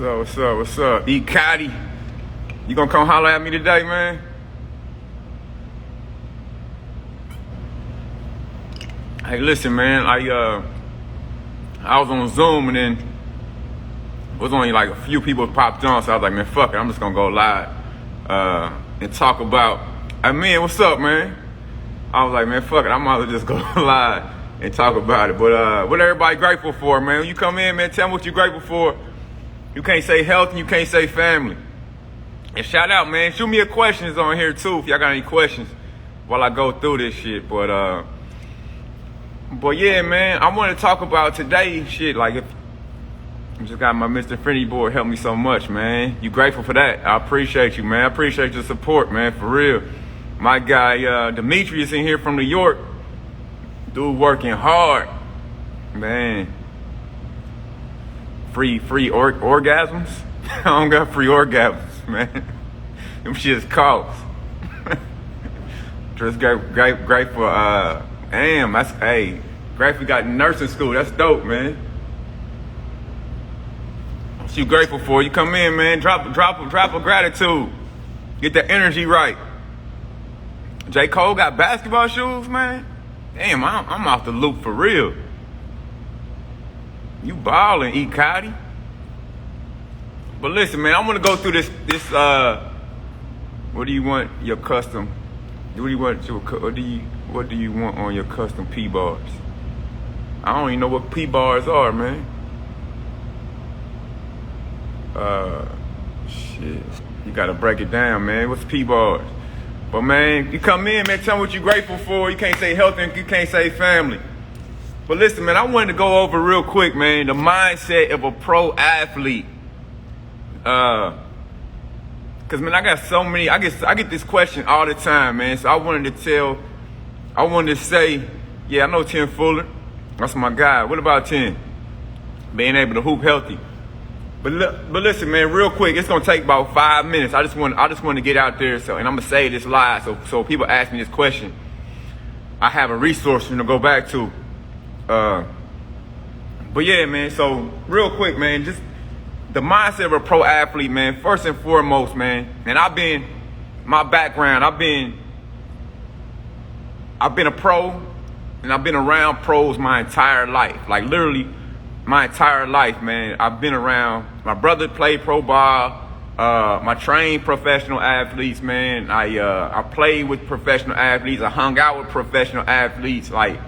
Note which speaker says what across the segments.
Speaker 1: What's up? E. Cotty, you gonna come holler at me today, man? Hey, listen, man. I was on Zoom and then it was only like a few people popped on, so I was like, man, fuck it, I'm just gonna go live and talk about. What's up, man? I was like, man, fuck it, I might as well just go live and talk about it. But what everybody grateful for, man? When you come in, man, tell me what you're grateful for. You can't say health and you can't say family. And shout out, man. Shoot me a questions on here too if y'all got any questions while I go through this shit. But yeah, man, I want to talk about today shit. Like, if I just got my Mr. Infinity board help me so much, man. You grateful for that? I appreciate you, man. I appreciate your support, man, for real. My guy Demetrius in here from New York. Dude working hard, man. Free orgasms? I don't got free orgasms, man. Them shit's cost. Just grateful. Damn, that's, hey, grateful got nursing school. That's dope, man. What you grateful for? You come in, man. Drop a gratitude. Get the energy right. J. Cole got basketball shoes, man. Damn, I'm off the loop for real. You ballin', E. Cotty. But listen, man, I want to go through this. What do you want your custom? What do you want on your custom P bars? I don't even know what P bars are, man. Shit, you gotta break it down, man. What's P bars? But man, you come in, man. Tell me what you're grateful for. You can't say health and you can't say family. But listen, man, I wanted to go over real quick, man, the mindset of a pro athlete. Cause man, I got so many. I get this question all the time, man. So I wanted to say, yeah, I know Tim Fuller. That's my guy. What about Tim? Being able to hoop healthy. But listen, man, real quick. It's gonna take about 5 minutes. I just want to get out there. And I'm gonna say this live. So people ask me this question, I have a resource to go back to. But yeah, man. So real quick, man, just the mindset of a pro athlete, man. First and foremost, man. And I've been a pro, and I've been around pros my entire life. Like literally my entire life, man. I've been around. My brother played pro ball. I trained professional athletes, man. I played with professional athletes. I hung out with professional athletes. Like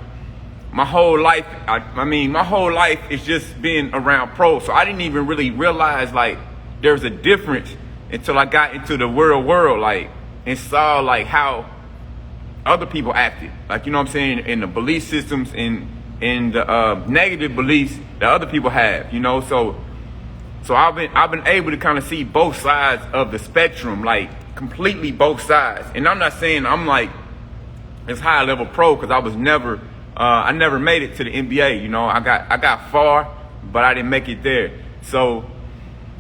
Speaker 1: my whole life, my whole life is just being around pros. So I didn't even really realize like there's a difference until I got into the real world, like, and saw like how other people acted. Like, you know what I'm saying, in the belief systems and in the negative beliefs that other people have, you know. So I've been able to kind of see both sides of the spectrum, like completely both sides. And I'm not saying I'm like this high level pro, because I was never I never made it to the NBA, you know. I got far, but I didn't make it there. So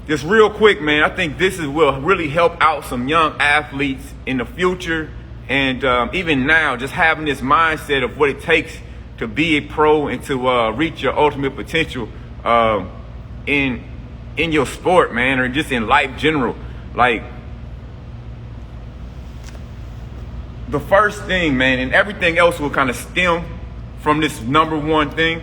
Speaker 1: just real quick, man, I think this will really help out some young athletes in the future, and even now, just having this mindset of what it takes to be a pro and to reach your ultimate potential in your sport, man, or just in life general. Like, the first thing, man, and everything else will kind of stem from this number one thing.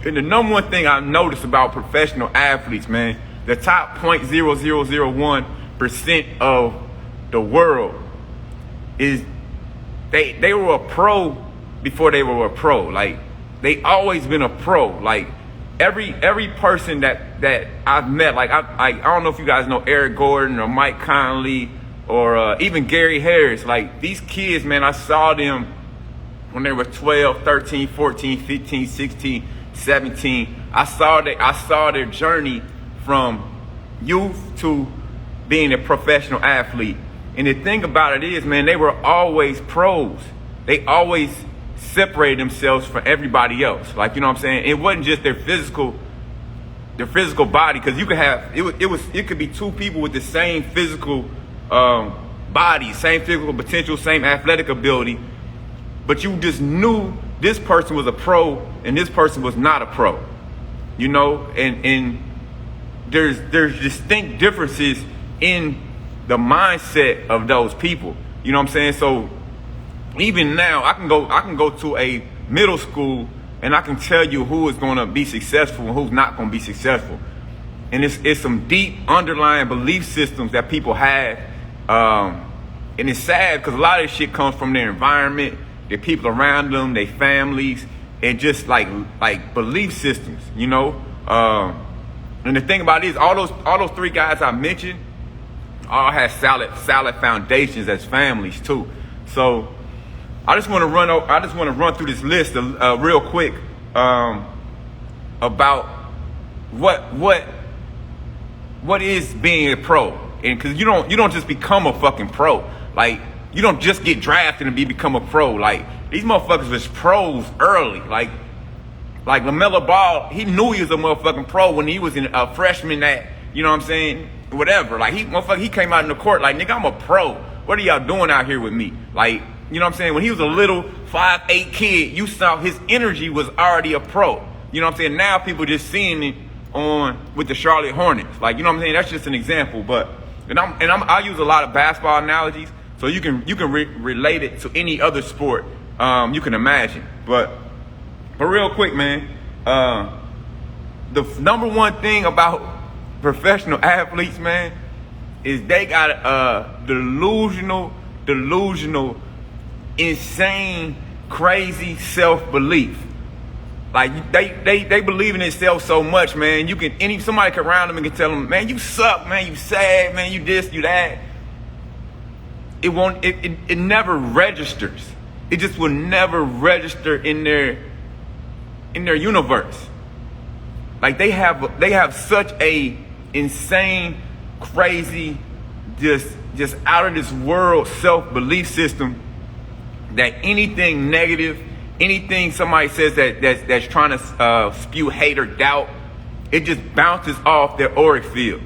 Speaker 1: And the number one thing I've noticed about professional athletes, man, the top 0.0001% of the world is they were a pro before they were a pro. Like, they always been a pro. Like, every person that I've met, like I don't know if you guys know Eric Gordon or Mike Conley or even Gary Harris. Like, these kids, man, I saw them when they were 12, 13, 14, 15, 16, 17. I saw their journey from youth to being a professional athlete. And the thing about it is, man, they were always pros. They always separated themselves from everybody else. Like, you know what I'm saying? It wasn't just their physical body, because you could have it could be two people with the same physical body, same physical potential, same athletic ability, but you just knew this person was a pro and this person was not a pro, you know. And there's distinct differences in the mindset of those people, you know what I'm saying? So even now, I can go to a middle school and I can tell you who is going to be successful and who's not going to be successful. And it's some deep underlying belief systems that people have. And it's sad because a lot of this shit comes from their environment, their people around them, their families, and just like belief systems, you know. And the thing about it is, all those three guys I mentioned all had solid foundations as families too. So I just want to run through this list real quick about what is being a pro. And because you don't just become a fucking pro. Like, you don't just get drafted and become a pro. Like, these motherfuckers was pros early. Like LaMelo Ball, he knew he was a motherfucking pro when he was a freshman at, you know what I'm saying, whatever. Like, he came out in the court like, nigga, I'm a pro. What are y'all doing out here with me? Like, you know what I'm saying? When he was a little 5'8" kid, you saw his energy was already a pro. You know what I'm saying? Now people just seeing it with the Charlotte Hornets. Like, you know what I'm saying? That's just an example. But I use a lot of basketball analogies, so you can relate it to any other sport you can imagine. But real quick, man, the number one thing about professional athletes, man, is they got delusional, insane, crazy self-belief. Like, they believe in themselves so much, man. Somebody can around them and can tell them, man, you suck, man, you sad, man, you this, you that. It never registers. It just will never register in their universe. Like, they have such a insane, crazy, just out of this world self-belief system that anything negative, anything somebody says that's trying to spew hate or doubt, it just bounces off their auric field.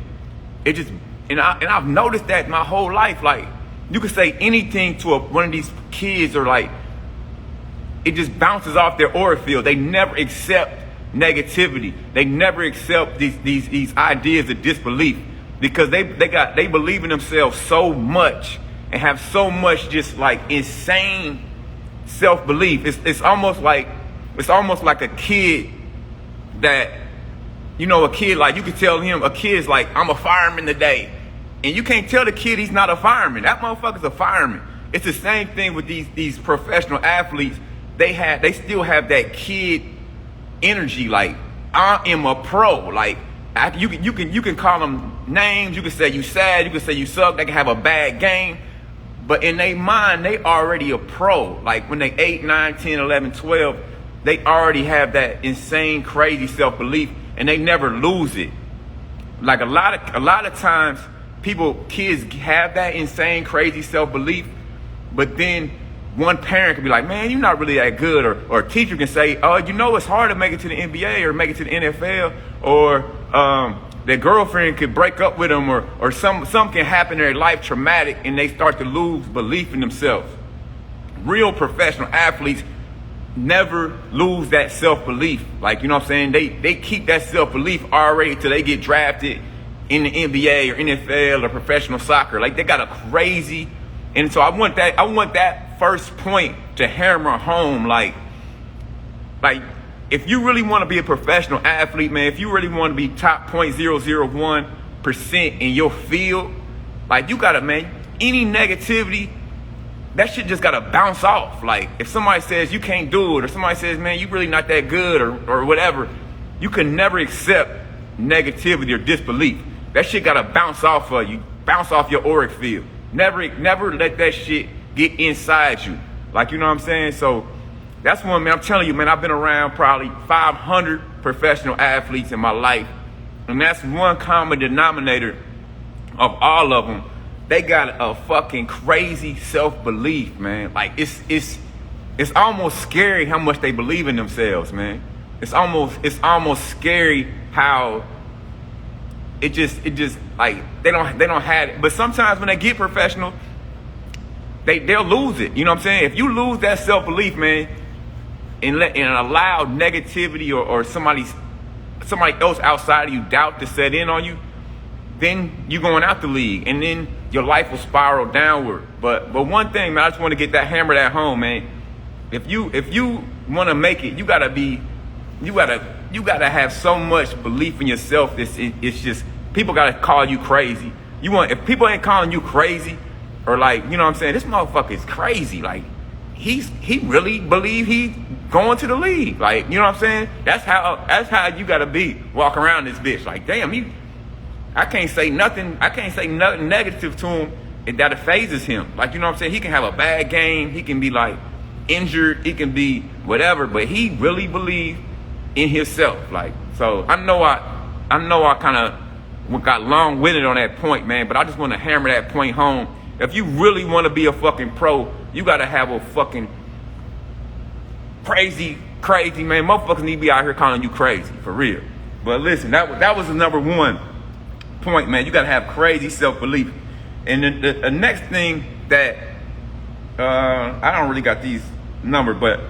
Speaker 1: And I've noticed that my whole life. Like, you could say anything to one of these kids, or like, it just bounces off their auric field. They never accept negativity. They never accept these ideas of disbelief, because they believe in themselves so much and have so much just like insane self-belief. It's almost like a kid that, you know, a kid, like, you can tell him, a kid's like, I'm a fireman today. And you can't tell the kid he's not a fireman. That motherfucker's a fireman. It's the same thing with these professional athletes. They still have that kid energy. Like, I am a pro. Like, you can call them names. You can say you sad. You can say you suck. They can have a bad game. But in their mind, they already a pro. Like, when they 8, 9, 10, 11, 12, they already have that insane, crazy self-belief, and they never lose it. Like, a lot of times, kids have that insane, crazy self-belief, but then one parent could be like, man, you're not really that good. Or a teacher can say, oh, you know, it's hard to make it to the NBA or make it to the NFL, or their girlfriend could break up with them, or something can happen in their life, traumatic, and they start to lose belief in themselves. Real professional athletes never lose that self-belief. Like, you know what I'm saying? They keep that self-belief already till they get drafted in the NBA or NFL or professional soccer. Like, they got a crazy, and so I want that first point to hammer home. Like if you really want to be a professional athlete, man, if you really want to be top 0.001% in your field, like, you gotta, man, any negativity, that shit just gotta bounce off. Like, if somebody says you can't do it, or somebody says, man, you really not that good, or whatever, you can never accept negativity or disbelief. That shit gotta bounce off of you, bounce off your auric field. Never let that shit get inside you. Like, you know what I'm saying? So that's one, man. I'm telling you, man, I've been around probably 500 professional athletes in my life, and that's one common denominator of all of them. They got a fucking crazy self-belief, man. Like, it's it's almost scary how much they believe in themselves, man. It's almost scary how it just like they don't have it. But sometimes when they get professional, they'll lose it. You know what I'm saying? If you lose that self-belief, man, and allow negativity or somebody else outside of you doubt to set in on you, then you're going out the league, and then your life will spiral downward. But one thing, man, I just want to get that hammered at home, man. If you want to make it, you gotta have so much belief in yourself. It's just people gotta call you crazy. If people ain't calling you crazy, or like, you know what I'm saying, this motherfucker is crazy. Like he really believe he's going to the league. Like, you know what I'm saying? That's how you gotta be. Walk around this bitch like, damn, I can't say nothing negative to him that phases him. Like, you know what I'm saying? He can have a bad game. He can be like injured. He can be whatever, but he really believes in himself. Like, so I know I kind of got long-winded on that point, man, but I just want to hammer that point home. If you really want to be a fucking pro, you got to have a fucking crazy, man. Motherfuckers need to be out here calling you crazy, for real. But listen, that was the number one point, man. You got to have crazy self-belief. And the next thing that, I don't really got these numbered, but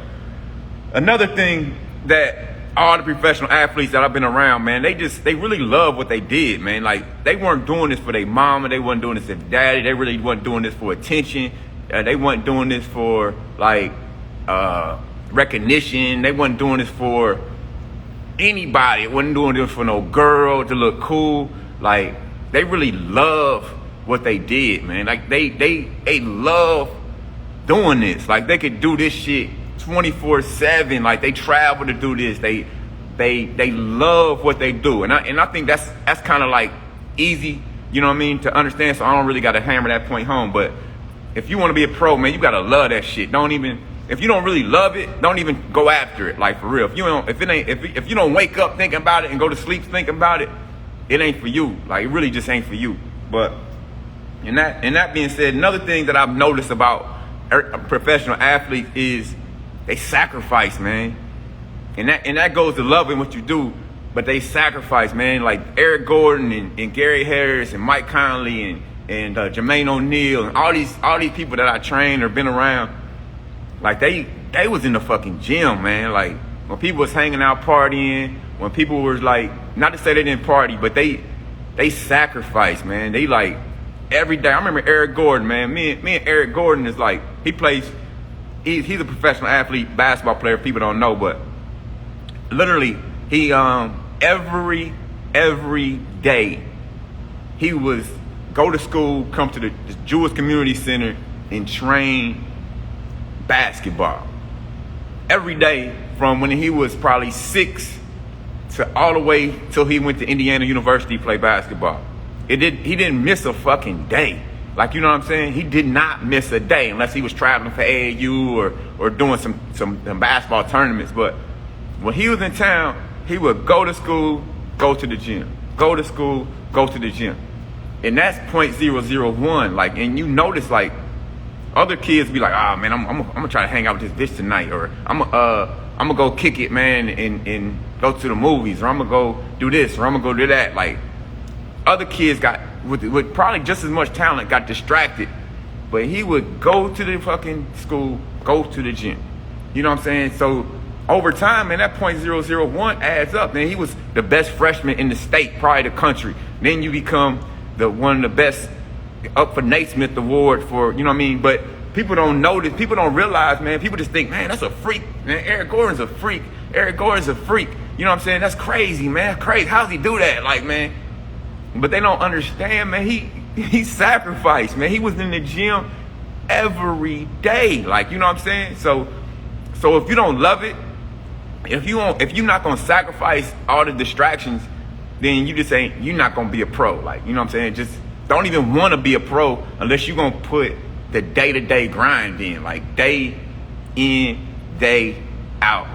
Speaker 1: another thing that all the professional athletes that I've been around, man, they really love what they did, man. Like, they weren't doing this for their mama, they wasn't doing this for daddy, they really wasn't doing this for attention, they wasn't doing this for like recognition, they wasn't doing this for anybody, they wasn't doing this for no girl to look cool. Like, they really love what they did, man. Like, they love doing this. Like, they could do this shit 24/7. Like, they travel to do this. They love what they do, and I think that's kind of like easy, you know what I mean, to understand. So I don't really got to hammer that point home. But if you want to be a pro, man, you gotta love that shit. If you don't really love it, don't even go after it. Like, for real. If you don't wake up thinking about it and go to sleep thinking about it, it ain't for you. Like, it really just ain't for you. But and that being said, another thing that I've noticed about professional athletes is they sacrifice, man. And that goes to loving what you do, but they sacrifice, man. Like Eric Gordon and Gary Harris and Mike Conley and Jermaine O'Neal and all these people that I trained or been around. Like, they was in the fucking gym, man. Like, when people was hanging out partying, when people was like, not to say they didn't party, but they sacrificed, man. They like every day. I remember Eric Gordon, man. Me and Eric Gordon is like, he's a professional athlete, basketball player. People don't know, but literally he every day he was go to school, come to the Jewish Community Center and train basketball every day from when he was probably 6 to all the way till he went to Indiana University to play basketball. He didn't miss a fucking day. Like, you know what I'm saying? He did not miss a day unless he was traveling for AAU or doing some basketball tournaments. But when he was in town, he would go to school, go to the gym. Go to school, go to the gym. And that's .001. Like, and you notice, like, other kids be like, man, I'm gonna try to hang out with this bitch tonight, or I'm gonna go kick it, man, and go to the movies, or I'm gonna go do this, or I'm gonna go do that. Like, other kids got with probably just as much talent got distracted, but he would go to the fucking school, go to the gym. You know what I'm saying? So over time, man, that .001 adds up. Man, he was the best freshman in the state, probably the country. Then you become one of the best, up for Naismith Award for, you know what I mean? But people don't notice, people don't realize, man. People just think, man, that's a freak. Man, Eric Gordon's a freak. Eric Gordon's a freak. You know what I'm saying? That's crazy, man. Crazy. How's he do that? Like, man. But they don't understand, man. He sacrificed, man. He was in the gym every day. Like, you know what I'm saying? So if you don't love it, if you're not gonna sacrifice all the distractions, then you're not gonna be a pro. Like, you know what I'm saying? Just don't even want to be a pro unless you're gonna put the day-to-day grind in, like day in, day out,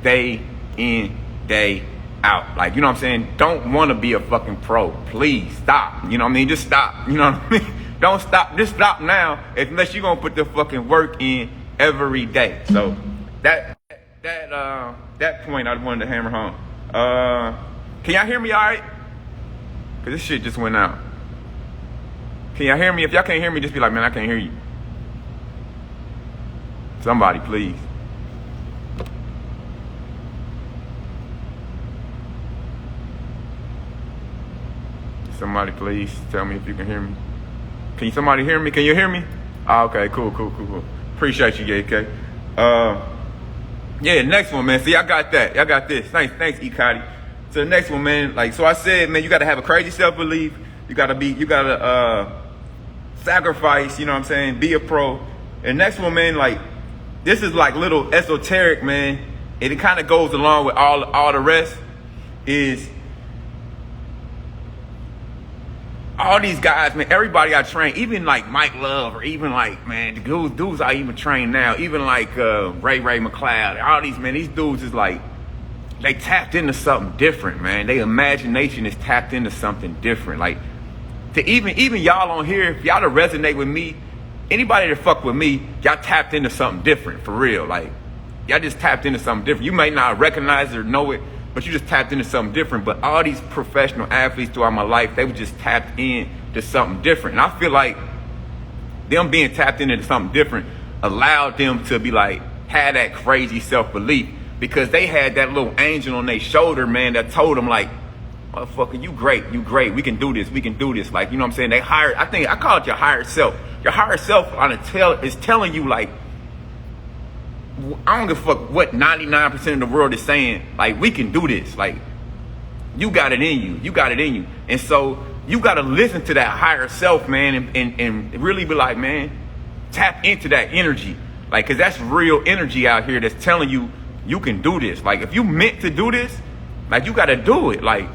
Speaker 1: day in, day out. Like, you know what I'm saying? Don't want to be a fucking pro. Please stop. You know what I mean? Just stop. You know what I mean? Don't stop. Just stop now, unless you're gonna put the fucking work in every day. So that point I wanted to hammer home. Can y'all hear me all right? Because this shit just went out. Can y'all hear me? If y'all can't hear me, just be like, man, I can't hear you. Somebody, please. Somebody, please tell me if you can hear me. Can somebody hear me? Can you hear me? Oh, okay, cool. Appreciate you, AK. Yeah, next one, man. See, I got that. I got this. Thanks, Ikati. So the next one, man. Like, so I said, man, you got to have a crazy self-belief. You got to sacrifice, you know what I'm saying? Be a pro. And next one, man, like, this is like little esoteric, man. And it kind of goes along with all the rest is all these guys, man, everybody I train, even like Mike Love or even like, man, the dudes I even train now, even like Ray McLeod, all these, man, these dudes is like, they tapped into something different, man. Their imagination is tapped into something different. Like, to even y'all on here, if y'all to resonate with me, anybody that fuck with me, y'all tapped into something different, for real. Like, y'all just tapped into something different. You may not recognize it or know it, but you just tapped into something different. But all these professional athletes throughout my life, they were just tapped into something different. And I feel like them being tapped into something different allowed them to be like, had that crazy self-belief, because they had that little angel on their shoulder, man, that told them like, motherfucker, you great, we can do this. Like, you know what I'm saying? I call it your higher self. Your higher self is telling you like, I don't give a fuck what 99% of the world is saying. Like, we can do this. Like, you got it in you. And so you got to listen to that higher self, man, and really be like, man, tap into that energy. Like, because that's real energy out here that's telling you, you can do this. Like, if you meant to do this, like, you got to do it. Like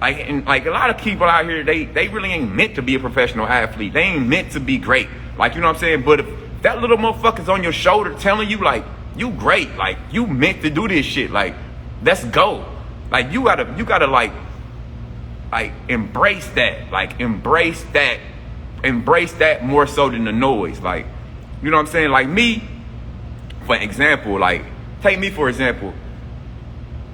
Speaker 1: a lot of people out here, they really ain't meant to be a professional athlete. They ain't meant to be great. Like, you know what I'm saying? But if that little motherfucker's on your shoulder telling you, like, you great, like, you meant to do this shit, like, let's go. Like, you gotta like embrace that. Like, embrace that more so than the noise. Like, you know what I'm saying? Like, me, for example, like, take me for example.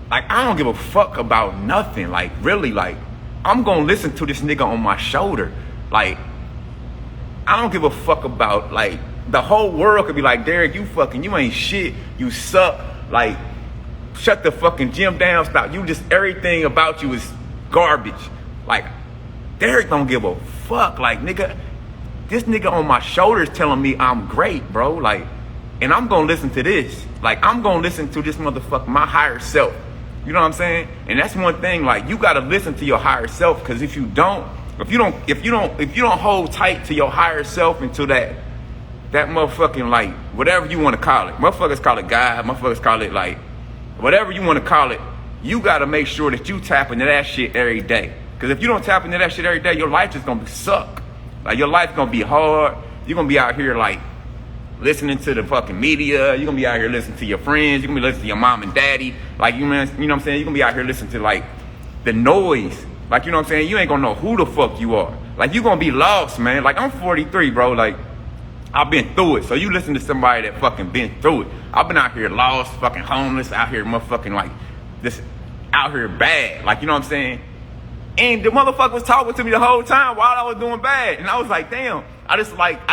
Speaker 1: Like, I don't give a fuck about nothing. Like, really, like, I'm gonna listen to this nigga on my shoulder. Like, I don't give a fuck about, like, the whole world could be like, Derek, you ain't shit. You suck. Like, shut the fucking gym down. Stop. Everything about you is garbage. Like, Derek don't give a fuck. Like, nigga, this nigga on my shoulder is telling me I'm great, bro. Like, and I'm gonna listen to this. Like, I'm gonna listen to this motherfucker, my higher self. You know what I'm saying? And that's one thing, like, you gotta listen to your higher self, because if you don't hold tight to your higher self and to that motherfucking, like, whatever you want to call it. Motherfuckers call it God. Motherfuckers call it, like, whatever you want to call it. You got to make sure that you tap into that shit every day. Because if you don't tap into that shit every day, your life is going to suck. Like, your life going to be hard. You're going to be out here, like, listening to the fucking media. You're going to be out here listening to your friends. You're going to be listening to your mom and daddy. Like, you know what I'm saying? You're going to be out here listening to, like, the noise. Like, you know what I'm saying? You ain't going to know who the fuck you are. Like, you're going to be lost, man. Like, I'm 43, bro. Like, I've been through it. So you listen to somebody that fucking been through it. I've been out here lost, fucking homeless, out here motherfucking, like, this, out here bad. Like, you know what I'm saying? And the motherfucker was talking to me the whole time while I was doing bad. And I was like, damn. I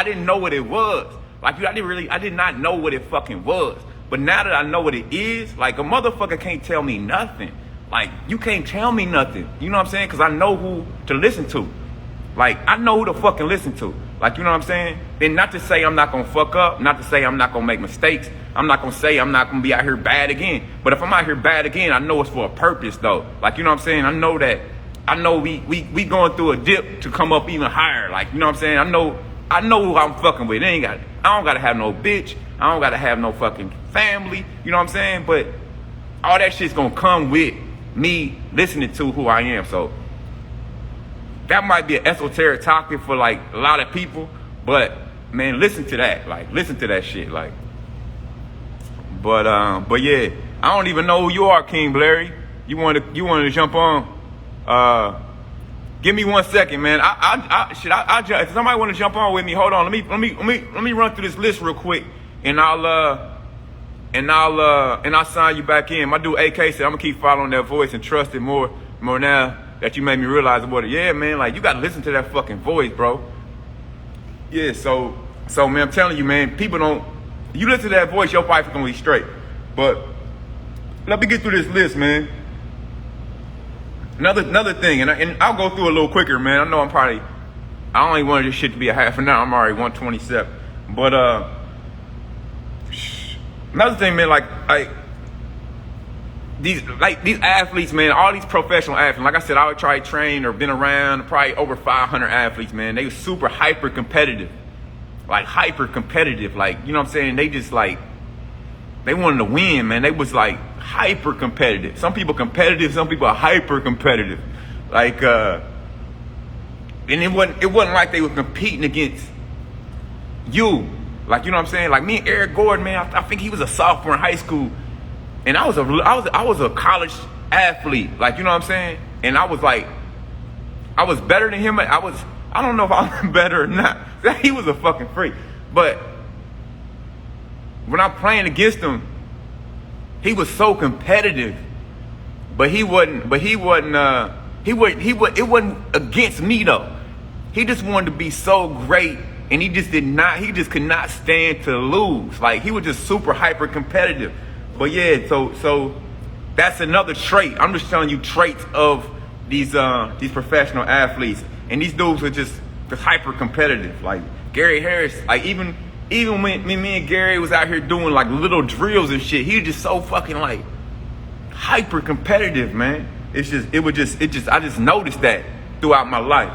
Speaker 1: didn't know what it was. Like, I did not know what it fucking was. But now that I know what it is, like, a motherfucker can't tell me nothing. Like, you can't tell me nothing. You know what I'm saying? Because I know who to listen to. Like, I know who to fucking listen to. Like, you know what I'm saying? And not to say I'm not going to fuck up. Not to say I'm not going to make mistakes. I'm not going to say I'm not going to be out here bad again. But if I'm out here bad again, I know it's for a purpose, though. Like, you know what I'm saying? I know we going through a dip to come up even higher. Like, you know what I'm saying? I know who I'm fucking with. I don't got to have no bitch. I don't got to have no fucking family. You know what I'm saying? But all that shit's going to come with me listening to who I am. So that might be an esoteric topic for, like, a lot of people, but, man, listen to that. Like, listen to that shit. Like, but yeah, I don't even know who you are, King Blairy. You want to jump on? Give me 1 second, man. If somebody want to jump on with me, hold on. Let me run through this list real quick, and I'll sign you back in. My dude AK said I'm gonna keep following that voice and trust it more now that you made me realize about it. Yeah, man, like you gotta listen to that fucking voice, bro. Yeah, so man, I'm telling you, man, people don't. You listen to that voice, your life is gonna be straight. But let me get through this list, man. Another thing, and I'll go through a little quicker, man. I know I only wanted this shit to be a half an hour. I'm already 127. But another thing, man, like these athletes, man, all these professional athletes, like I said, I would try to train or been around probably over 500 athletes, man. They were super hyper competitive, like you know what I'm saying? They just like, they wanted to win, man. They was like hyper competitive. Some people competitive, some people are hyper competitive. Like, and it wasn't like they were competing against you. Like, you know what I'm saying? Like me and Eric Gordon, man, I think he was a sophomore in high school. And I was a college athlete. Like, you know what I'm saying? And I was better than him. I don't know if I was better or not. He was a fucking freak. But when I'm playing against him, he was so competitive. It wasn't against me though. He just wanted to be so great, and he just could not stand to lose. Like, he was just super hyper competitive. But yeah, so that's another trait. I'm just telling you traits of these professional athletes. And these dudes are just hyper competitive. Like Gary Harris, like even when me and Gary was out here doing like little drills and shit, he was just so fucking like hyper competitive, man. I just noticed that throughout my life.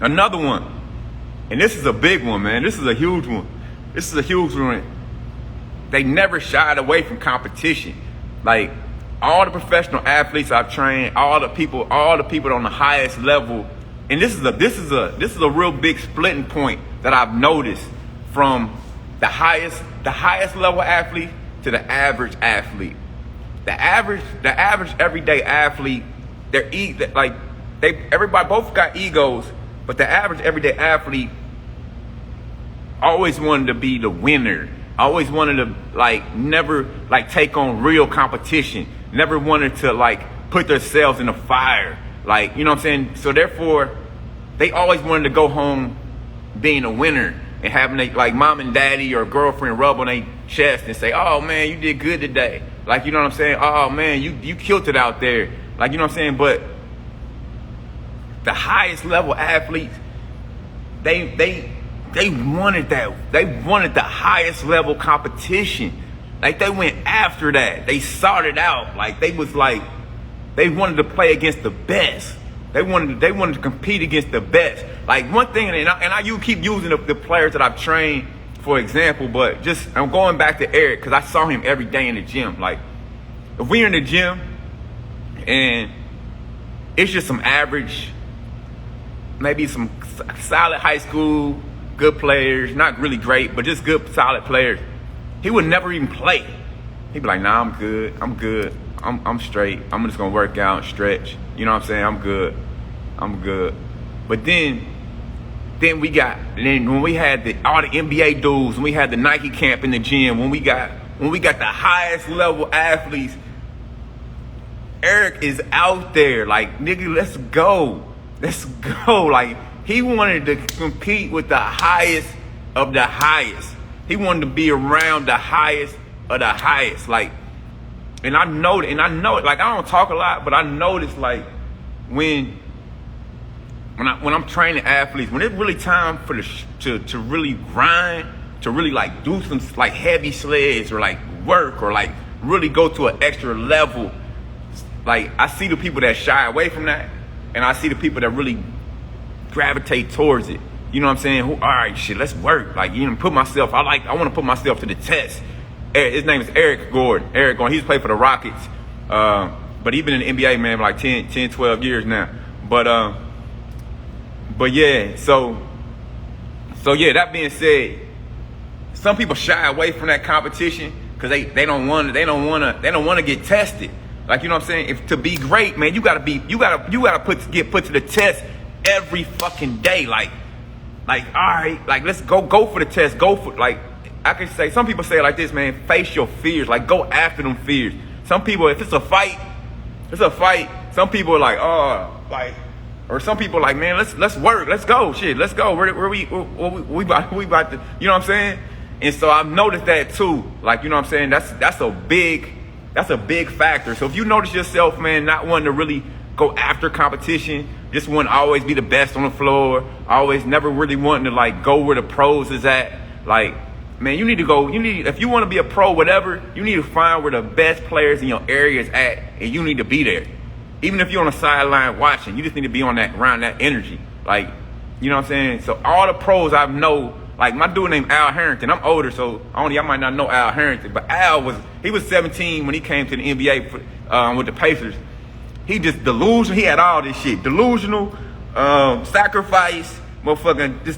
Speaker 1: Another one, and this is a big one, man. This is a huge one. They never shied away from competition. Like all the professional athletes I've trained, all the people on the highest level, and this is a real big splitting point that I've noticed from the highest level athlete to the average athlete. The average everyday athlete, everybody both got egos, but the average everyday athlete always wanted to be the winner. Always wanted to never take on real competition. Never wanted to put themselves in a fire. Like, you know what I'm saying? So therefore, they always wanted to go home being a winner and having mom and daddy or girlfriend rub on their chest and say, "Oh man, you did good today." Like, you know what I'm saying? "Oh man, you killed it out there." Like, you know what I'm saying? But the highest level athletes, they wanted that. They wanted the highest level competition. Like, they went after that. They sought it out. Like, they wanted to play against the best. They wanted to compete against the best. Like, one thing, and I keep using the players that I've trained for example, but I'm going back to Eric because I saw him every day in the gym. Like, if we're in the gym and it's just some average, maybe some solid high school, good players, not really great, but just good, solid players, he would never even play. He'd be like, "Nah, I'm good. I'm straight. I'm just gonna work out and stretch. You know what I'm saying? I'm good. But then when we had all the NBA dudes, when we had the Nike camp in the gym, when we got the highest level athletes, Eric is out there like, "Nigga, let's go. Like, he wanted to compete with the highest of the highest. He wanted to be around the highest of the highest. Like, and I know it. Like, I don't talk a lot, but I notice like when I'm training athletes, when it's really time for to really grind, to really do some heavy sleds or work or really go to an extra level. Like, I see the people that shy away from that, and I see the people that really gravitate towards it. You know what I'm saying? All right, shit, let's work. Like, I want to put myself to the test. His name is Eric Gordon. He's played for the Rockets. But he's been in the NBA, man, for 10, 12 years now. But yeah, so yeah, that being said, some people shy away from that competition because they don't want to get tested. Like, you know what I'm saying? If to be great, man, you gotta get put to the test every fucking day. Like, Like, all right, like let's go for the test. Go for, like, I can say, some people say it like this, man, face your fears. Like, go after them fears. Some people, if it's a fight, some people are like, oh, like, or some people are like, man, let's work, let's go, shit, let's go. We about to, you know what I'm saying? And so I've noticed that too. Like, you know what I'm saying? That's a big factor. So if you notice yourself, man, not wanting to really go after competition, just want to always be the best on the floor, always never really wanting to like go where the pros is at, like, man, you need to go, if you want to be a pro, whatever, you need to find where the best players in your area is at, and you need to be there. Even if you're on the sideline watching, you just need to be on that, around that energy. Like, you know what I'm saying? So all the pros I know, like my dude named Al Harrington, I'm older, so y'all might not know Al Harrington, but he was 17 when he came to the NBA with the Pacers. He just delusional, he had all this shit. Delusional, sacrifice, motherfucking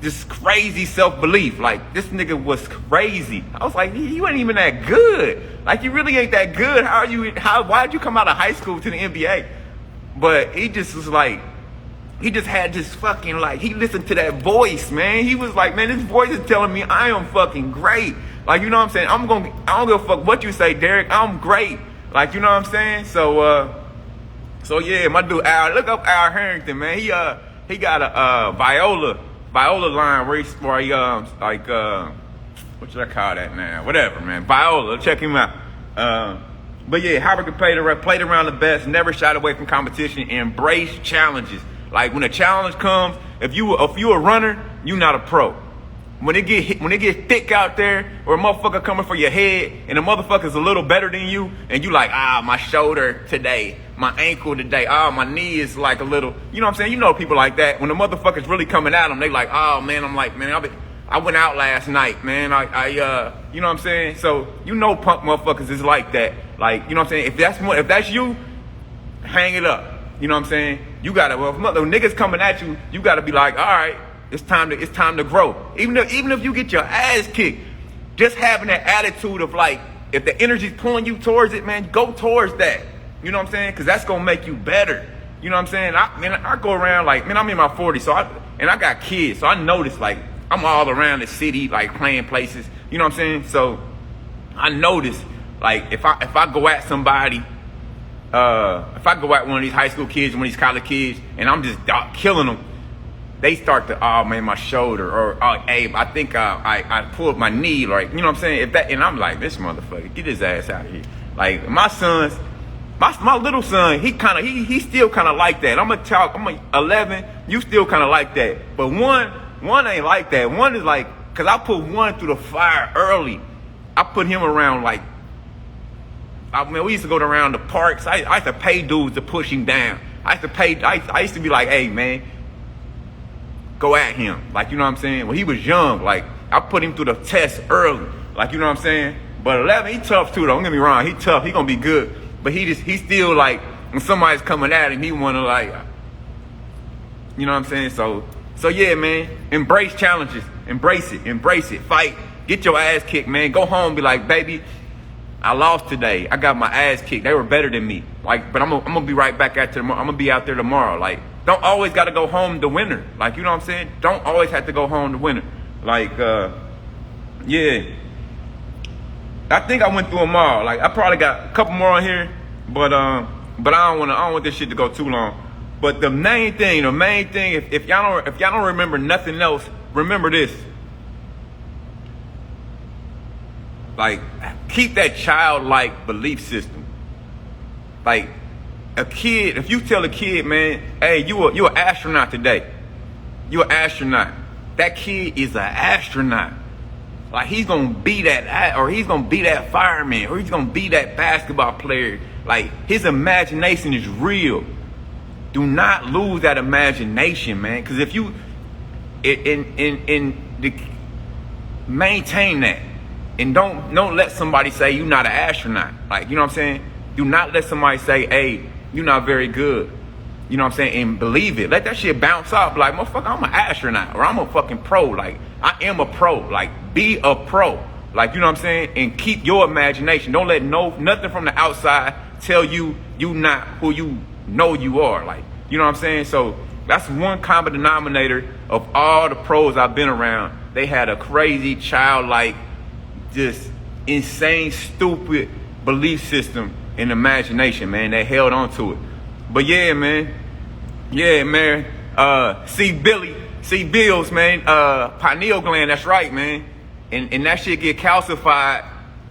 Speaker 1: just crazy self-belief. Like, this nigga was crazy. I was like, you ain't even that good. Like, you really ain't that good. Why'd you come out of high school to the NBA? But he just was like, he just had this fucking, like, he listened to that voice, man. He was like, man, this voice is telling me I am fucking great. Like, you know what I'm saying? I don't give a fuck what you say, Derek. I'm great. Like, you know what I'm saying? So yeah, my dude Al, look up Al Harrington, man. He got a viola line where he like what should I call that now? Whatever, man. Viola, check him out. But yeah, hyper-competitive, played around the best, never shied away from competition, embrace challenges. Like, when a challenge comes, if you a runner, you not a pro. When it get thick out there, or a motherfucker coming for your head, and a motherfucker's a little better than you, and you like, my shoulder today, my ankle today, my knee is like a little, you know what I'm saying? You know people like that. When the motherfucker's really coming at them, they like, oh man, I'm like, man, I went out last night, man. You know what I'm saying? So, you know punk motherfuckers is like that. Like, you know what I'm saying? If that's you, hang it up. You know what I'm saying? You gotta, if niggas coming at you, you gotta be like, all right, it's time to grow. Even if you get your ass kicked, just having that attitude of like, if the energy's pulling you towards it, man, go towards that. You know what I'm saying? Because that's gonna make you better. You know what I'm saying? I go around like, man, I'm in my 40s, so I got kids, so I notice like I'm all around the city, like playing places. You know what I'm saying? So I notice like if I go at somebody, if I go at one of these high school kids, one of these college kids, and I'm just killing them, they start to, oh man, my shoulder, or oh, hey, I think I pulled my knee, like, you know what I'm saying? And I'm like, this motherfucker, get his ass out of here. Like, my little son, he still kind of like that. I'm 11, you still kind of like that. But one ain't like that. One is like, cause I put one through the fire early. I put him around like, we used to go around the parks. I used to pay dudes to push him down. I used to be like, hey man, go at him. Like, you know what I'm saying? When he was young, like, I put him through the test early. Like, you know what I'm saying? But 11, he tough too though. Don't get me wrong, he tough. He gonna be good. But he still like, when somebody's coming at him, he wanna like, you know what I'm saying? So yeah, man, embrace challenges. Embrace it. Fight. Get your ass kicked, man. Go home, be like, baby, I lost today. I got my ass kicked. They were better than me. Like, but I'm gonna be right back I'm gonna be out there tomorrow. Like, don't always gotta go home the winner. Like, you know what I'm saying? Don't always have to go home the winner. Like, yeah. I think I went through them all. Like, I probably got a couple more on here, but I don't want this shit to go too long. But the main thing, if y'all don't remember nothing else, remember this. Like, keep that childlike belief system. Like, a kid, if you tell a kid, man, hey, you an astronaut today. You an astronaut. That kid is an astronaut. Like, he's gonna be that, or he's gonna be that fireman, or he's gonna be that basketball player. Like, his imagination is real. Do not lose that imagination, man. Because if you maintain that, and don't let somebody say you're not an astronaut. Like, you know what I'm saying? Do not let somebody say, hey, you're not very good. You know what I'm saying? And believe it. Let that shit bounce off. Like, motherfucker, I'm an astronaut, or I'm a fucking pro. Like, I am a pro. Like, be a pro. Like, you know what I'm saying? And keep your imagination. Don't let nothing from the outside tell you not who you know you are. Like, you know what I'm saying? So That's one common denominator of all the pros I've been around. They had a crazy, childlike, just insane, stupid belief system and imagination, man. They held on to it. But yeah, man. Yeah, man. See Bills, man. Pineal gland, that's right, man. And that shit get calcified.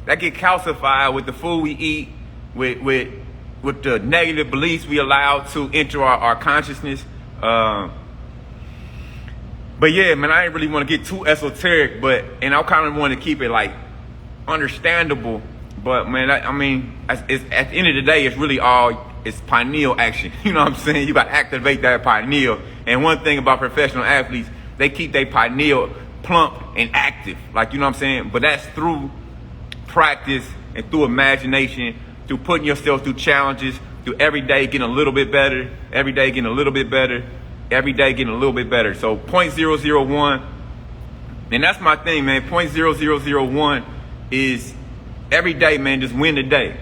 Speaker 1: That get calcified with the food we eat, with the negative beliefs we allow to enter our consciousness. But yeah, man, I ain't really want to get too esoteric, and I kind of want to keep it like understandable. But man, I mean, at the end of the day, it's pineal action. You know what I'm saying? You got to activate that pineal. And one thing about professional athletes, they keep their pineal plump and active. Like, you know what I'm saying? But that's through practice and through imagination, through putting yourself through challenges, through every day getting a little bit better, every day getting a little bit better, every day getting a little bit better. So 0.001, and that's my thing, man. 0.0001 is every day, man, just win the day.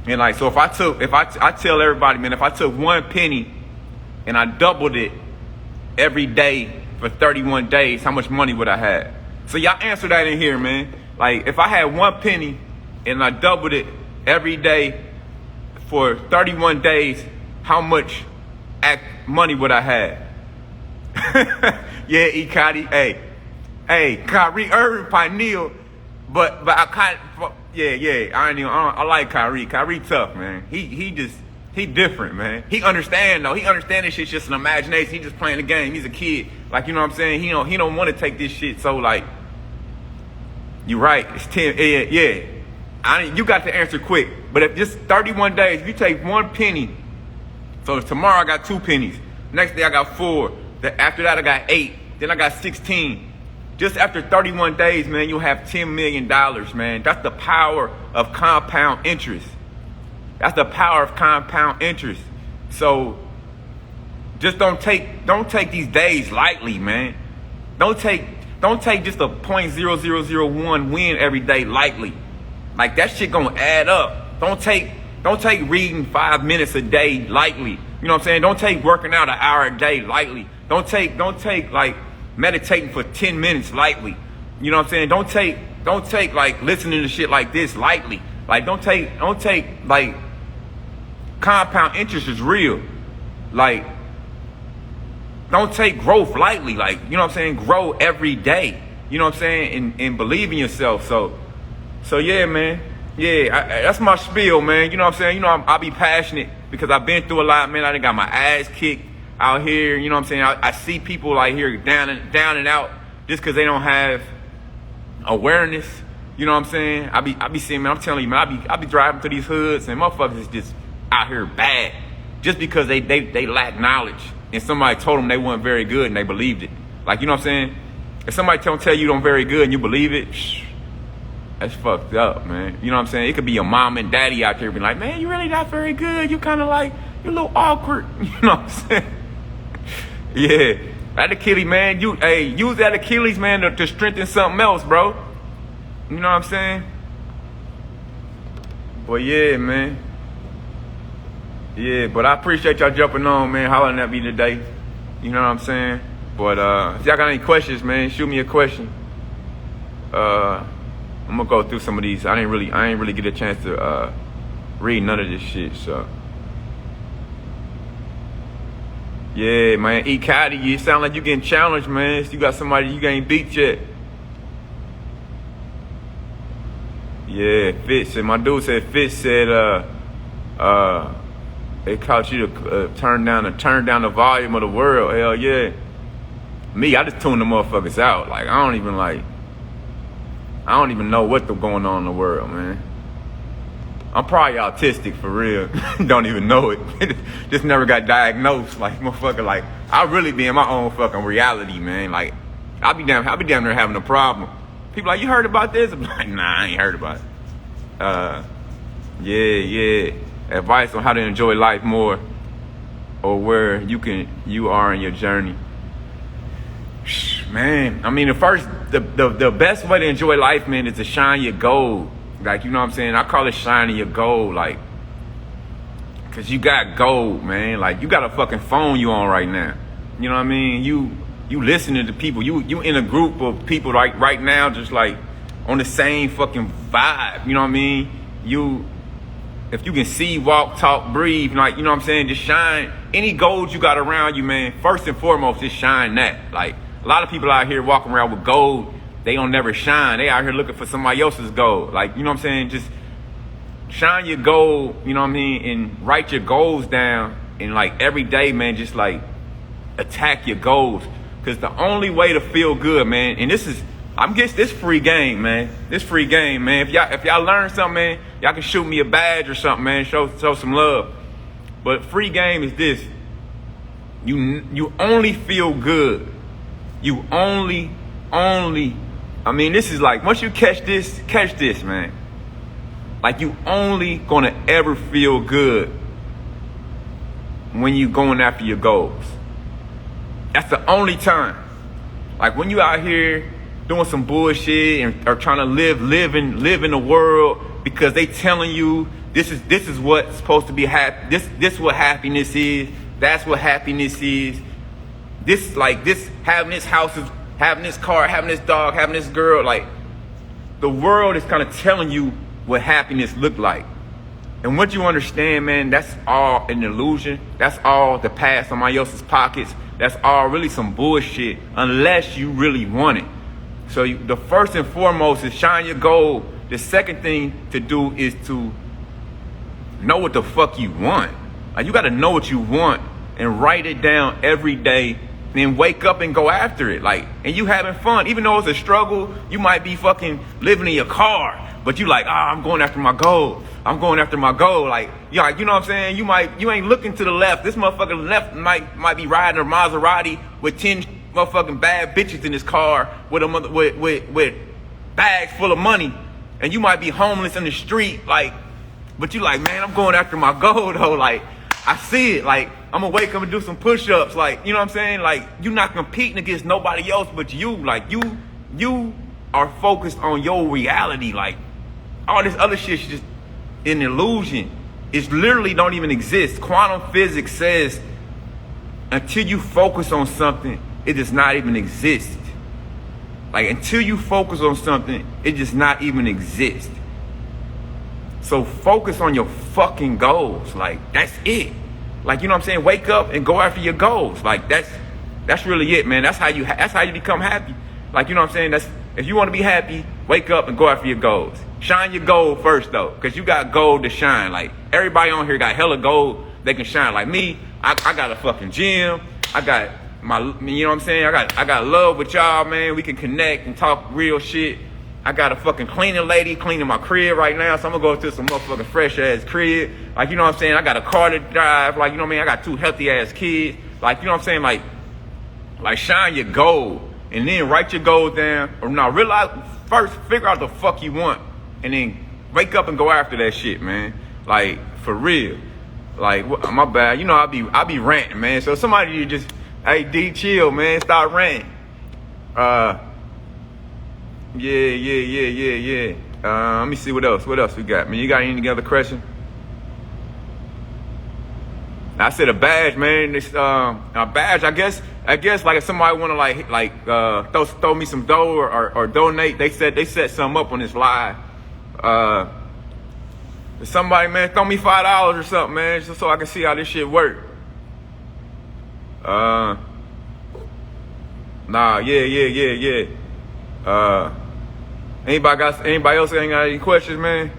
Speaker 1: And like, so I tell everybody, man, if I took 1 penny and I doubled it every day for 31 days, how much money would I have? So y'all answer that in here, man. Like, if I had 1 penny and I doubled it every day for 31 days, how much money would I have? Yeah, Ikadi. Hey, Kyrie Irving, pineal, but I kind of, yeah. I like Kyrie. Kyrie tough, man. He different, man. He understand though. He understand this shit's just an imagination. He just playing the game. He's a kid. Like, you know what I'm saying? He don't want to take this shit. So like, you right. It's 10. Yeah. You got to answer quick. But if just 31 days, if you take 1 penny, so tomorrow I got 2 pennies. Next day I got 4. After that I got 8. Then I got 16. Just after 31 days, man, you'll have $10 million, man. That's the power of compound interest. That's the power of compound interest. So just don't take these days lightly, man. Don't take just a 0.0001 win every day lightly. Like, that shit gonna add up. Don't take reading 5 minutes a day lightly. You know what I'm saying? Don't take working out an hour a day lightly. Don't take like meditating for 10 minutes lightly. You know what I'm saying? Don't take like listening to shit like this lightly. Like, don't take like, compound interest is real. Like, don't take growth lightly. Like, you know what I'm saying? Grow every day. You know what I'm saying? And believe in yourself. So yeah, man. Yeah, that's my spiel, man. You know what I'm saying? You know, I'll be passionate because I've been through a lot, man. I done got my ass kicked out here. You know what I'm saying? I see people like here down and out just because they don't have awareness. You know what I'm saying? I be seeing, man, I'm telling you, man, I be driving through these hoods and motherfuckers is just out here bad just because they lack knowledge and somebody told them they weren't very good and they believed it. Like, you know what I'm saying? If somebody tell you don't very good and you believe it, that's fucked up, man. You know what I'm saying? It could be your mom and daddy out there being like, man, you really not very good. You kind of like, you're a little awkward. You know what I'm saying? Yeah. That Achilles, man, use that Achilles, man, to strengthen something else, bro. You know what I'm saying? But yeah, man. Yeah, but I appreciate y'all jumping on, man, hollering at me today. You know what I'm saying? But if y'all got any questions, man, shoot me a question. I'm gonna go through some of these. I ain't really get a chance to read none of this shit, so. Yeah, man, Ikadi, you sound like you getting challenged, man. You got somebody you ain't beat yet. Yeah, Fitz, and my dude said, Fitz said, they caught you to turn down the volume of the world. Hell yeah. Me, I just tune the motherfuckers out. Like, I don't even know what's going on in the world, man. I'm probably autistic for real. Don't even know it. Just never got diagnosed. Like, motherfucker, like, I really be in my own fucking reality, man. Like, I'll be damn near having a problem. People like, you heard about this? I'm like, nah, I ain't heard about it. Yeah. Advice on how to enjoy life more, or where you are in your journey. Man, I mean, the best way to enjoy life, man, is to shine your gold. Like, you know what I'm saying? I call it shining your gold, like, cause you got gold, man. Like, you got a fucking phone you on right now. You know what I mean? You listening to people. You in a group of people like right now, just like on the same fucking vibe. You know what I mean? If you can see, walk, talk, breathe, like, you know what I'm saying? Just shine any gold you got around you, man. First and foremost, just shine that. Like, a lot of people out here walking around with gold, they don't never shine. They out here looking for somebody else's gold. Like, you know what I'm saying? Just shine your gold, you know what I mean? And write your goals down. And like every day, man, just like attack your goals. Because the only way to feel good, man, and this free game, man. This free game, man. If y'all learn something, man, y'all can shoot me a badge or something, man. Show some love. But free game is this. You only feel good. You only, I mean, this is like, once you catch this, man. Like, you only gonna ever feel good when you going after your goals. That's the only time. Like, when you out here doing some bullshit or trying to live in the world because they telling you this is what's supposed to be happy. This what happiness is. That's what happiness is. This having this house, having this car, having this dog, having this girl. Like, the world is kind of telling you what happiness look like. And once you understand, man, that's all an illusion. That's all the past somebody else's pockets. That's all really some bullshit unless you really want it. So the first and foremost is shine your gold. The second thing to do is to know what the fuck you want. Like, you got to know what you want and write it down every day. Then wake up and go after it. Like, and you having fun. Even though it's a struggle, you might be fucking living in your car. But you like, I'm going after my goal. I'm going after my goal. Like, you know what I'm saying? You ain't looking to the left. This motherfucker left might be riding a Maserati with 10 motherfucking bad bitches in his car with bags full of money. And you might be homeless in the street. Like, but you like, man, I'm going after my goal though. Like, I see it. Like, I'm gonna wake up and do some push-ups. Like, you know what I'm saying? Like, you're not competing against nobody else but you. Like, you are focused on your reality. Like, all this other shit's just an illusion. It literally don't even exist. Quantum physics says until you focus on something, it does not even exist. Like, until you focus on something, it does not even exist. So focus on your fucking goals. Like, that's it. Like, you know what I'm saying? Wake up and go after your goals. Like, that's really it, man. That's how you become happy. Like, you know what I'm saying? If you want to be happy, wake up and go after your goals. Shine your gold first though, because you got gold to shine. Like, everybody on here got hella gold they can shine. Like me, I got a fucking gym. I got my, you know what I'm saying? I got love with y'all, man. We can connect and talk real shit. I got a fucking cleaning lady cleaning my crib right now, so I'm gonna go to some motherfucking fresh ass crib. Like, you know what I'm saying? I got a car to drive. Like, you know what I mean? I got 2 healthy ass kids. Like, you know what I'm saying? Like shine your gold and then write your goals down. Or now realize first, figure out the fuck you want, and then wake up and go after that shit, man. Like, for real. Like, my bad. You know, I be ranting, man. So somebody just, hey, D, chill, man. Stop ranting. Yeah. Let me see what else we got. Man, you got any other question? I said a badge, man. This a badge. I guess like if somebody want to throw me some dough or donate, they set something up on this live. Somebody, man, throw me $5 or something, man, just so I can see how this shit work. Yeah. Anybody else ain't got any questions, man?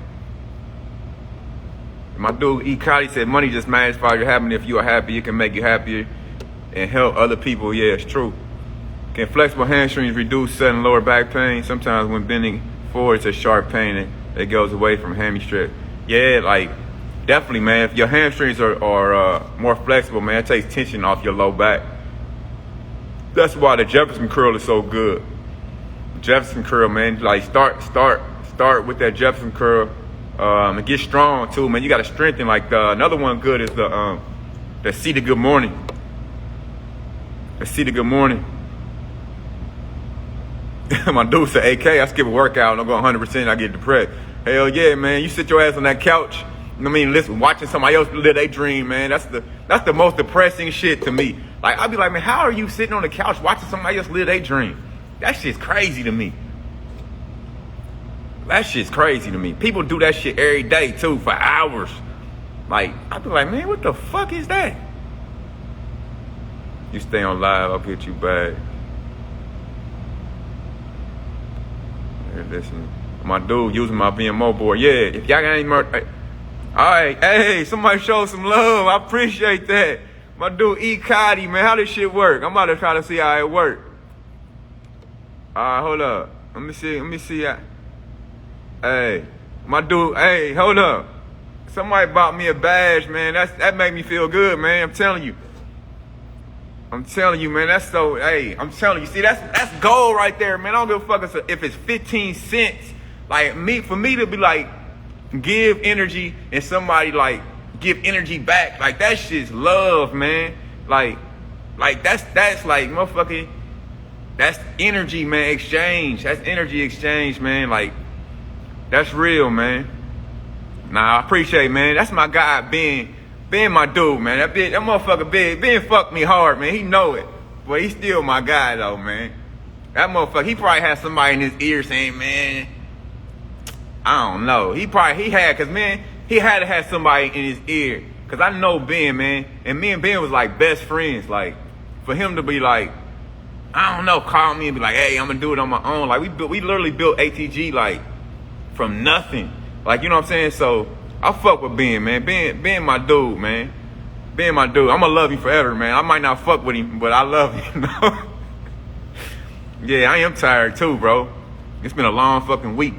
Speaker 1: My dude E. Cotty said money just magnifies your happiness. If you are happy, it can make you happier and help other people. Yeah, it's true. Can flexible hamstrings reduce sudden lower back pain? Sometimes when bending forward, it's a sharp pain that goes away from hammy stress. Yeah, like, definitely, man. If your hamstrings are more flexible, man, it takes tension off your low back. That's why the Jefferson curl is so good. Jefferson curl, man. Like, start with that Jefferson curl, and get strong too, man. You got to strengthen. Like, another one good is the seat of good morning. The seat of good morning. My dude said, AK, I skip a workout and I go 100%, I get depressed. Hell yeah, man. You sit your ass on that couch, I mean, listen, watching somebody else live their dream, man. That's the most depressing shit to me. Like, I'd be like, man, how are you sitting on the couch watching somebody else live their dream? That shit's crazy to me. That shit's crazy to me. People do that shit every day, too, for hours. Like, I'd be like, man, what the fuck is that? You stay on live, I'll get you back. Listen, my dude using my VMO board. Yeah, if y'all got any more... All right, hey, somebody show some love. I appreciate that. My dude E. Cotty, man, how this shit work? I'm about to try to see how it work. All right, hold up. Let me see. Hey, my dude, hey, hold up. Somebody bought me a badge, man. That made me feel good, man. I'm telling you, man. That's so. Hey, I'm telling you. See, that's gold right there, man. I don't give a fuck if it's 15 cents. Like for me to be like, give energy and somebody like give energy back. Like that shit's love, man. Like that's like motherfucking. That's energy, man. Exchange. That's energy exchange, man. Like that's real, man. Nah, I appreciate it, man. That's my guy, being my dude, man. That motherfucker Ben fucked me hard, man. He know it. But he's still my guy, though, man. That motherfucker, he probably had somebody in his ear saying, man, I don't know. He had to have somebody in his ear. Because I know Ben, man. And me and Ben was like best friends. Like, for him to be like, I don't know, call me and be like, hey, I'm going to do it on my own. Like, we literally built ATG, like, from nothing. Like, you know what I'm saying? So, I fuck with Ben, man. Ben my dude, man. Ben my dude. I'm going to love him forever, man. I might not fuck with him, but I love him, you know? Yeah, I am tired, too, bro. It's been a long fucking week.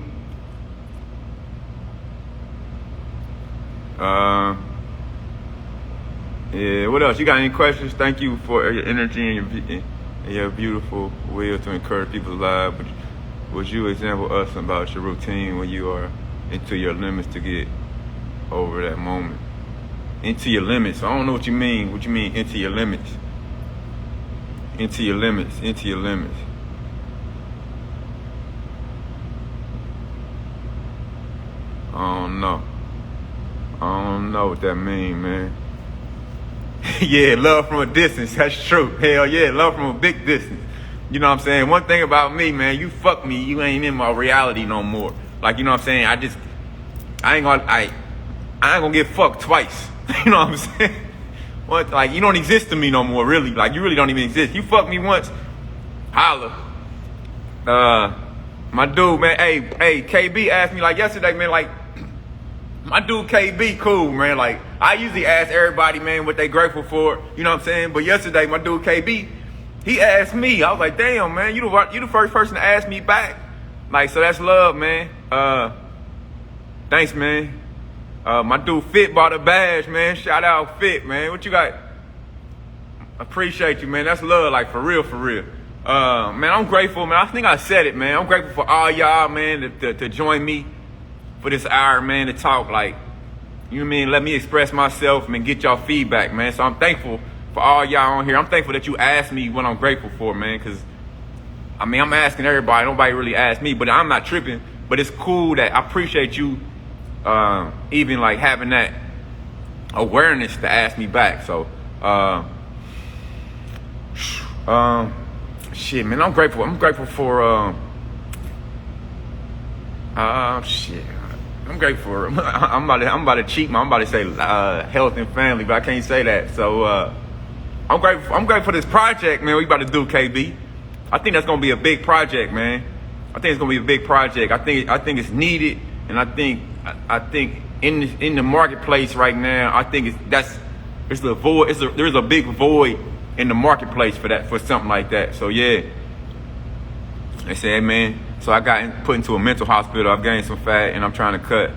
Speaker 1: Yeah, what else? You got any questions? Thank you for your energy and your beautiful will to encourage people's lives. Would you example us about your routine when you are into your limits to get over that moment? Into your limits. I don't know what you mean. What you mean into your limits? Into your limits. Into your limits. I don't know what that mean, man. Yeah, love from a distance. That's true. Hell yeah, love from a big distance. You know what I'm saying? One thing about me, man, you fuck me, you ain't in my reality no more. Like, you know what I'm saying? I ain't gonna get fucked twice. You know what I'm saying? Like, you don't exist to me no more, really. Like, you really don't even exist. You fuck me once, holla. My dude, man, hey, KB asked me, like, yesterday, man, like, my dude KB cool, man. Like, I usually ask everybody, man, what they grateful for. You know what I'm saying? But yesterday, my dude KB, he asked me. I was like, damn, man, you the first person to ask me back. Like, so that's love, man. Thanks, man. My dude Fit bought a badge, man. Shout out Fit, man. What you got? Appreciate you, man. That's love, like, for real, for real. Man, I'm grateful, man. I think I said it, man. I'm grateful for all y'all, man, to join me for this hour, man, to talk, like, you know what I mean? Let me express myself and get y'all feedback, man. So I'm thankful for all y'all on here. I'm thankful that you asked me what I'm grateful for, man, because, I mean, I'm asking everybody. Nobody really asked me, but I'm not tripping. But it's cool that I appreciate you even, like, having that awareness to ask me back. So, shit, man, I'm grateful. I'm grateful for, shit. I'm grateful for, I'm about to cheat, man. I'm about to say health and family, but I can't say that. So I'm grateful for this project, man. We about to do, KB. I think that's gonna be a big project, man. I think it's gonna be a big project. I think it's needed, and I think in the marketplace right now, I think there's a big void in the marketplace for something like that. So yeah, they said, man. So I got put into a mental hospital. I've gained some fat, and I'm trying to cut.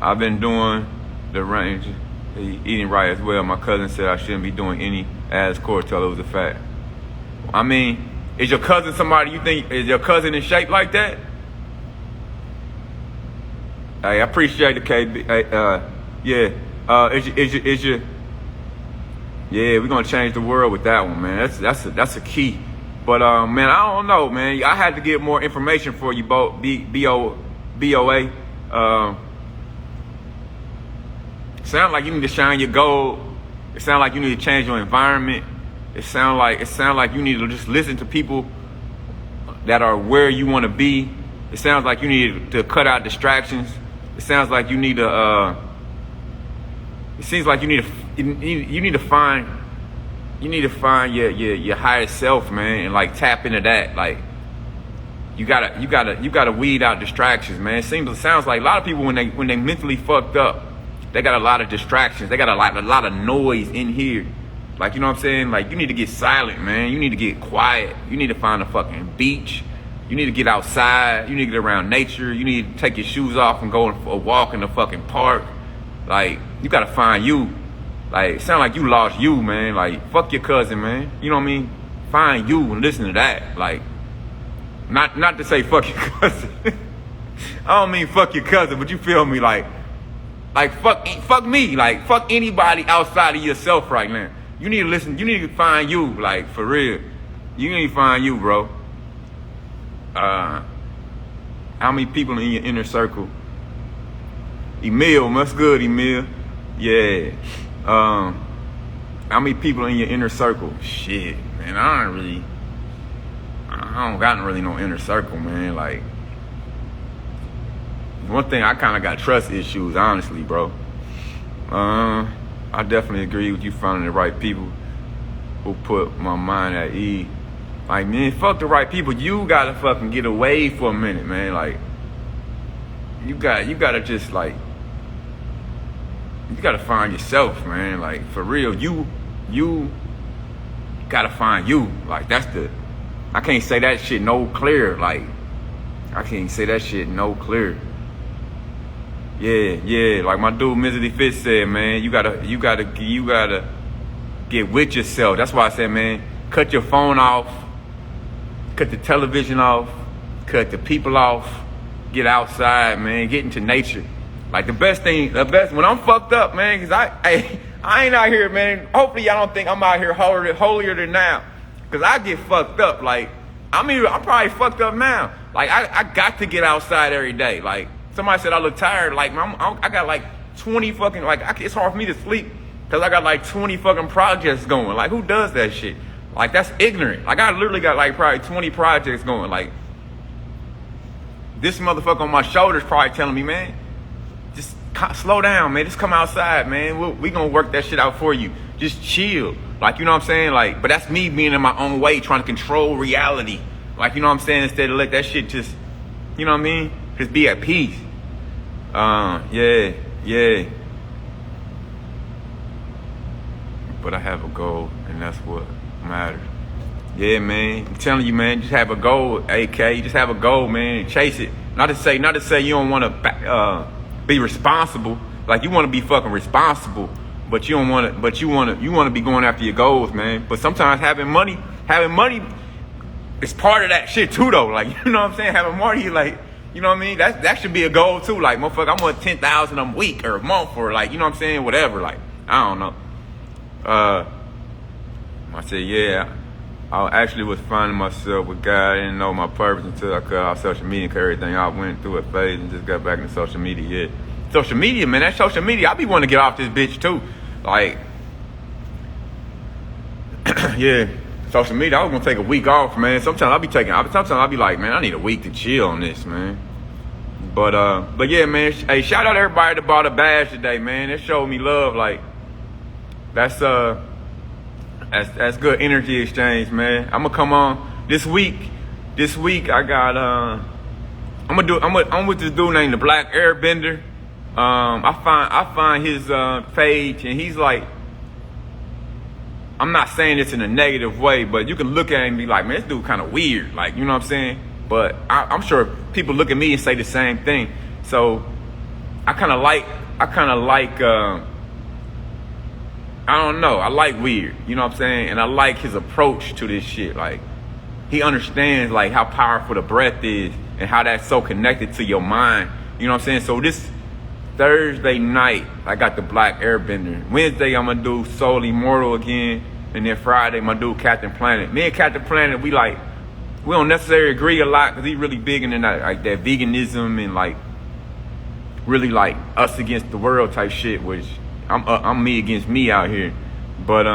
Speaker 1: I've been doing the range, eating right as well. My cousin said I shouldn't be doing any as core till it was a fat. I mean, is your cousin somebody you think, is your cousin in shape like that? Hey, I appreciate the KB. Hey, yeah. Is your yeah, we're gonna change the world with that one, man. That's a key. But man, I don't know, man. I had to get more information for you both. BOA. Sound like you need to shine your gold. It sounds like you need to change your environment. It sound like you need to just listen to people that are where you want to be. It sounds like you need to cut out distractions. It sounds like you need to. It seems like you need to find your higher self, man, and like tap into that. Like you gotta weed out distractions, man. It sounds like a lot of people when they mentally fucked up, they got a lot of distractions. They got a lot of noise in here. Like, you know what I'm saying? Like, you need to get silent, man. You need to get quiet. You need to find a fucking beach. You need to get outside. You need to get around nature. You need to take your shoes off and go for a walk in the fucking park. Like, you gotta find you. Like, it sound like you lost you, man. Like, fuck your cousin, man. You know what I mean? Find you and listen to that. Like, not to say fuck your cousin. I don't mean fuck your cousin, but you feel me? Like fuck me. Like, fuck anybody outside of yourself right now. You need to listen. You need to find you, like, for real. You need to find you, bro. How many people in your inner circle? Emil, what's good, Emil? Yeah. How many people in your inner circle? Shit, man, I don't got really no inner circle, man. Like, one thing, I kind of got trust issues, honestly, bro. I definitely agree with you finding the right people who put my mind at ease. Like, man, fuck the right people. You gotta fucking get away for a minute, man. Like, you gotta just, like, you gotta find yourself, man. Like, for real, you gotta find you. Like, I can't say that shit no clear. Like, I can't say that shit no clear. Yeah, like my dude Misery Fitz said, man, you gotta get with yourself. That's why I said, man, cut your phone off, cut the television off, cut the people off, get outside, man, get into nature. Like, the best when I'm fucked up, man, cause I ain't out here, man. Hopefully y'all don't think I'm out here holier than now, cause I get fucked up. Like, I'm probably fucked up now. Like, I got to get outside every day. Like, somebody said I look tired. Like, I got like 20 fucking, like, it's hard for me to sleep because I got like 20 fucking projects going. Like, who does that shit? Like, that's ignorant. Like, I literally got like probably 20 projects going. Like, this motherfucker on my shoulders probably telling me, man, just slow down, man. Just come outside, man. We gonna work that shit out for you. Just chill. Like, you know what I'm saying? Like, but that's me being in my own way, trying to control reality. Like, you know what I'm saying? Instead of let that shit just, you know what I mean? Just be at peace. Yeah. But I have a goal, and that's what matters. Yeah, man. I'm telling you, man. Just have a goal, AK. Just have a goal, man, and chase it. Not to say you don't want to be responsible. Like, you want to be fucking responsible, but you don't want to. But you want to be going after your goals, man. But sometimes having money is part of that shit too, though. Like, you know what I'm saying? Having money, like, you know what I mean? That should be a goal too. Like, motherfucker, I want 10,000 a week or a month or, like, you know what I'm saying? Whatever. Like, I don't know. I said, yeah. I actually was finding myself with God. I didn't know my purpose until I cut off social media and everything. I went through a phase and just got back into social media. Yeah. Social media, man. That social media, I be wanting to get off this bitch too. Like, yeah. Social media, I was gonna take a week off, man. Sometimes I'll be like, man, I need a week to chill on this, man. But yeah, man. Hey, shout out to everybody that bought a badge today, man. It showed me love. Like, that's good energy exchange, man. I'm gonna come on this week. This week I got I'm with this dude named the Black Airbender. I find his page, and he's like, I'm not saying this in a negative way, but you can look at him and be like, man, this dude kind of weird. Like, you know what I'm saying? But I'm sure people look at me and say the same thing. So I kind of like, I don't know. I like weird. You know what I'm saying? And I like his approach to this shit. Like, he understands, like, how powerful the breath is and how that's so connected to your mind. You know what I'm saying? So this Thursday night, I got the Black Airbender. Wednesday, I'm going to do Soul Immortal again. And then Friday, my dude Captain Planet. Me and Captain Planet, we don't necessarily agree a lot because he's really big in that, like, that veganism and, like, really, like, us against the world type shit, which I'm me against me out here. But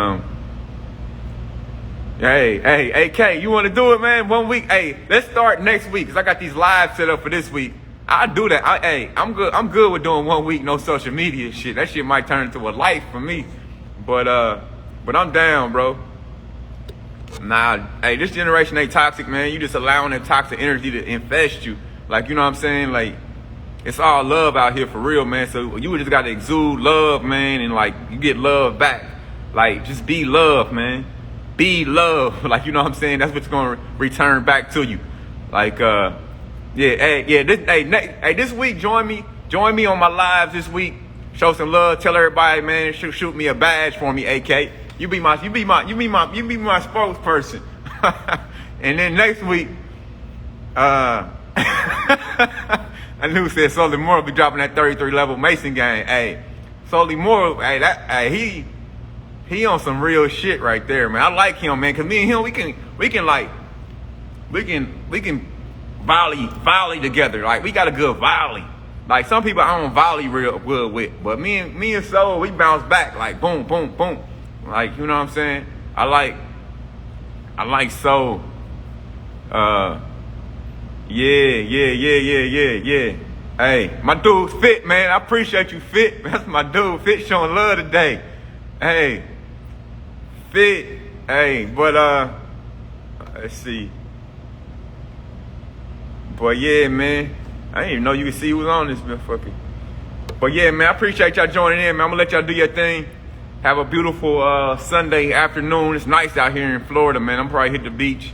Speaker 1: Hey, AK, you want to do it, man? 1 week. Hey, let's start next week, because I got these lives set up for this week. I do that. I'm good. I'm good with doing 1 week, no social media shit. That shit might turn into a life for me. But I'm down, bro. Nah, hey, this generation ain't toxic, man. You just allowing that toxic energy to infest you. Like, you know what I'm saying? Like, it's all love out here for real, man. So you just got to exude love, man, and like you get love back. Like, just be love, man. Be love. Like, you know what I'm saying? That's what's gonna return back to you. Like, this week, join me on my lives this week. Show some love. Tell everybody, man, shoot me a badge for me, AK. You be my spokesperson. And then next week, I knew said Sully Moore will be dropping that 33 level Mason game. Hey, Sully Moore, he on some real shit right there, man. I like him, man, cause me and him, we can volley together. Like, we got a good volley. Like, some people I don't volley real good with, but me and Soul, we bounce back like boom, boom, boom. Like, you know what I'm saying? I like Soul. Yeah. Hey, my dude's Fit, man. I appreciate you, Fit. That's my dude. Fit showing love today. Hey, Fit. Hey, but let's see. But yeah, man. I didn't even know you could see who was on this motherfucker. But yeah, man, I appreciate y'all joining in, man. I'm gonna let y'all do your thing. Have a beautiful Sunday afternoon. It's nice out here in Florida, man. I'm probably hit the beach.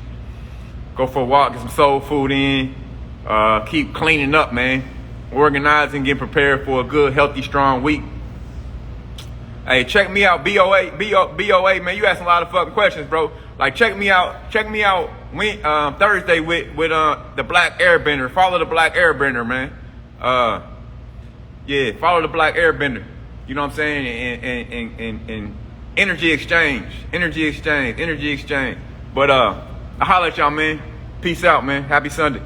Speaker 1: Go for a walk, get some soul food in. Keep cleaning up, man. Organizing, getting prepared for a good, healthy, strong week. Hey, check me out, BOA, man. You asking a lot of fucking questions, bro. Like, check me out Thursday with the Black Airbender. Follow the Black Airbender, man. Follow the Black Airbender. You know what I'm saying? And energy exchange. But I'll holler at y'all, man. Peace out, man. Happy Sunday.